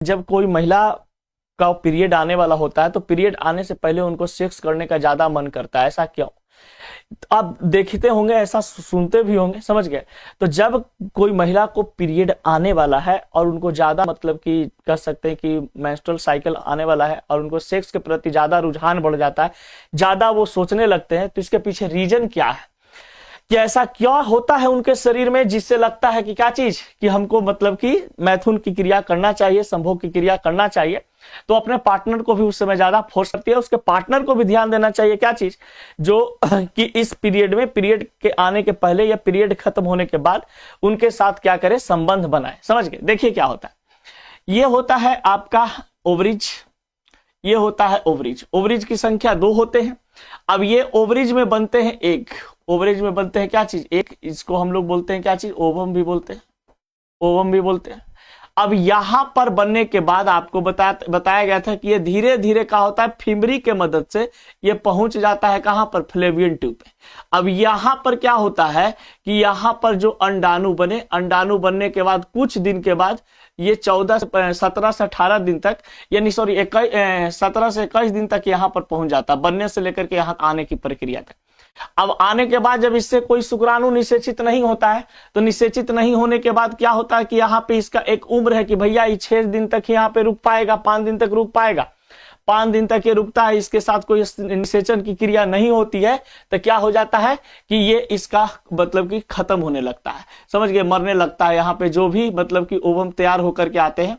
जब कोई महिला का पीरियड आने वाला होता है तो पीरियड आने से पहले उनको सेक्स करने का ज्यादा मन करता है, ऐसा क्यों? आप देखते होंगे, ऐसा सुनते भी होंगे, समझ गए? तो जब कोई महिला को पीरियड आने वाला है और उनको ज्यादा मतलब कि कह सकते हैं कि मेंस्ट्रुअल साइकिल आने वाला है और उनको सेक्स के प्रति ज्यादा रुझान बढ़ जाता है, ज्यादा वो सोचने लगते हैं, तो इसके पीछे रीजन क्या है कि ऐसा क्या होता है उनके शरीर में जिससे लगता है कि क्या चीज कि हमको मतलब कि मैथुन की क्रिया करना चाहिए, संभोग की क्रिया करना चाहिए। तो अपने पार्टनर को भी उस समय ज्यादा फोर्स करती है, उसके पार्टनर को भी ध्यान देना चाहिए क्या चीज, जो कि इस पीरियड में, पीरियड के आने के पहले या पीरियड खत्म होने के बाद उनके साथ क्या करे, संबंध बनाए। समझ गए? देखिए क्या होता है, ये होता है आपका ओवरिज, ये होता है ओवरिज। ओवरिज की संख्या 2 होते हैं। अब ये ओवरिज में बनते हैं एक, ओवरेज में बनते हैं क्या चीज, एक, इसको हम लोग बोलते हैं क्या चीज, ओवम भी बोलते हैं, ओवम भी बोलते हैं। अब यहां पर बनने के बाद आपको बताया गया था कि ये धीरे धीरे क्या होता है, फिमरी के मदद से ये पहुंच जाता है कहां पर, फ्लेवियन ट्यूब पे। अब यहां पर क्या होता है कि यहां पर जो अंडाणु बने, अंडाणु बनने के बाद कुछ दिन के बाद ये 17 से 18 दिन तक, यानी सॉरी 17 से 21 दिन तक यहां पर पहुंच जाता है, बनने से लेकर के यहां आने की प्रक्रिया तक। अब आने के बाद जब इससे कोई शुक्राणु निषेचित नहीं होता है, तो निषेचित नहीं होने के बाद क्या होता है कि यहाँ पे इसका एक उम्र है कि भैया ये 6 दिन तक यहाँ पे रुक पाएगा, 5 दिन तक रुक पाएगा, 5 दिन तक ये रुकता है, इसके साथ कोई निषेचन की क्रिया नहीं होती है, तो क्या हो जाता है कि ये इसका मतलब कि खत्म होने लगता है, समझ गए, मरने लगता है। यहाँ पे जो भी मतलब कि ओवम तैयार होकर के आते हैं,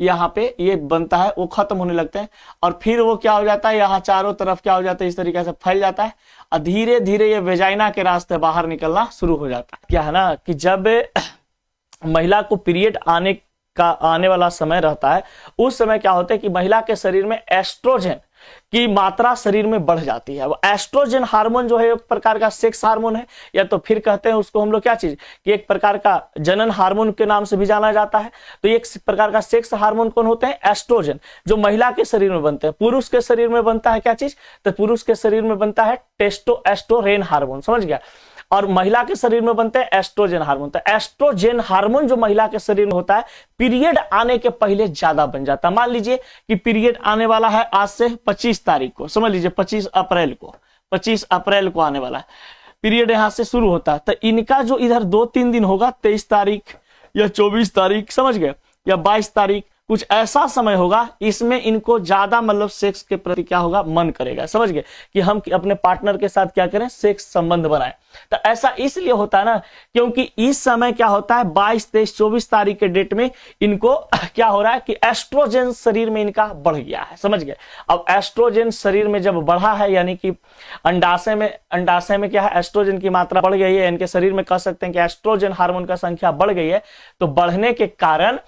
यहाँ पे ये बनता है, वो खत्म होने लगते हैं और फिर वो क्या हो जाता है, यहाँ चारों तरफ क्या हो जाता है, इस तरीके से फैल जाता है और धीरे धीरे ये वेजाइना के रास्ते बाहर निकलना शुरू हो जाता है। क्या है ना कि जब महिला को पीरियड आने वाला समय रहता है, उस समय क्या होता है कि महिला के शरीर में एस्ट्रोजन की मात्रा शरीर में बढ़ जाती है। वो एस्ट्रोजन हार्मोन जो है एक प्रकार का सेक्स हार्मोन है, या तो फिर कहते हैं उसको हम लोग क्या चीज कि एक प्रकार का जनन हार्मोन के नाम से भी जाना जाता है। तो एक प्रकार का सेक्स हार्मोन कौन होते हैं, एस्ट्रोजन, जो महिला के शरीर में बनते हैं। पुरुष के शरीर में बनता है क्या चीज, तो पुरुष के शरीर में बनता है टेस्टोस्टेरोन हार्मोन, समझ गया, और महिला के शरीर में बनते हैं एस्ट्रोजन हार्मोन। तो एस्ट्रोजन हार्मोन जो महिला के शरीर में होता है, पीरियड आने के पहले ज्यादा बन जाता है। मान लीजिए कि पीरियड आने वाला है आज से 25 तारीख को, समझ लीजिए 25 अप्रैल को आने वाला है, पीरियड यहां से शुरू होता है। तो इनका जो इधर 2-3 दिन होगा, 23 तारीख या 24 तारीख, समझ गए, या 22 तारीख, कुछ ऐसा समय होगा, इसमें इनको ज्यादा मतलब सेक्स के प्रति क्या होगा, मन करेगा, समझ गए, कि हम अपने पार्टनर के साथ क्या करें, सेक्स संबंध बनाएं। तो ऐसा इसलिए होता है ना, क्योंकि इस समय क्या होता है, 22, 23, 24 तारीख के डेट में इनको क्या हो रहा है कि एस्ट्रोजन शरीर में इनका बढ़ गया है, समझ गए। अब एस्ट्रोजन शरीर में जब बढ़ा है, यानी कि अंडाशय में क्या है, एस्ट्रोजन की मात्रा बढ़ गई है, इनके शरीर में कह सकते हैं कि एस्ट्रोजन हार्मोन का संख्या बढ़ गई है। तो बढ़ने के कारण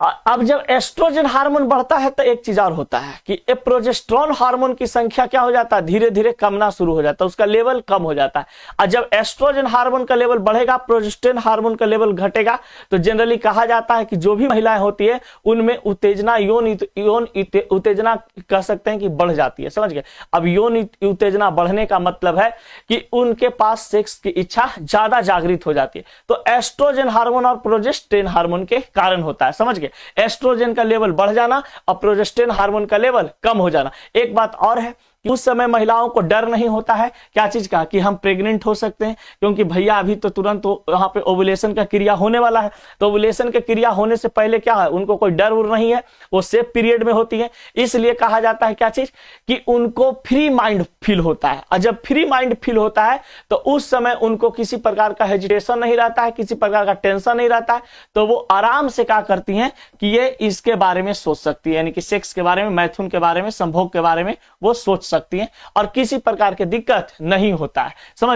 अब जब एस्ट्रोजन हार्मोन बढ़ता है तो एक चीज और होता है कि प्रोजेस्टेरोन हार्मोन की संख्या क्या हो जाता है, धीरे धीरे कमना शुरू हो जाता है, उसका लेवल कम हो जाता है। और जब एस्ट्रोजन हार्मोन का लेवल बढ़ेगा, प्रोजेस्टेरोन हार्मोन का लेवल घटेगा, तो जनरली कहा जाता है कि जो भी महिलाएं होती है उनमें उत्तेजना, यौन उत्तेजना कह सकते हैं कि बढ़ जाती है, समझ गए। अब यौन उत्तेजना बढ़ने का मतलब है कि उनके पास सेक्स की इच्छा ज्यादा जागृत हो जाती है। तो एस्ट्रोजन हार्मोन और प्रोजेस्टेरोन हार्मोन के कारण होता है, समझ गए। एस्ट्रोजन का लेवल बढ़ जाना और प्रोजेस्टेरोन हार्मोन का लेवल कम हो जाना। एक बात और है कि उस समय महिलाओं को डर नहीं होता है क्या चीज का, कि हम प्रेग्नेंट हो सकते हैं, क्योंकि भैया अभी तो तुरंत वहां पे ओवुलेशन का क्रिया होने वाला है। तो ओवुलेशन के क्रिया होने से पहले क्या है, उनको कोई डर उर नहीं है, वो सेफ पीरियड में होती है। इसलिए कहा जाता है क्या चीज कि उनको फ्री माइंड फील होता है, और जब फ्री माइंड फील होता है तो उस समय उनको किसी प्रकार का हेजिटेशन नहीं रहता है, किसी प्रकार का टेंशन नहीं रहता है। तो वो आराम से क्या करती हैं कि ये इसके बारे में सोच सकती है, यानी कि सेक्स के बारे में, मैथुन के बारे में, संभोग के बारे में वो सोच सकती हैं और किसी प्रकार की दिक्कत नहीं होता है, समझ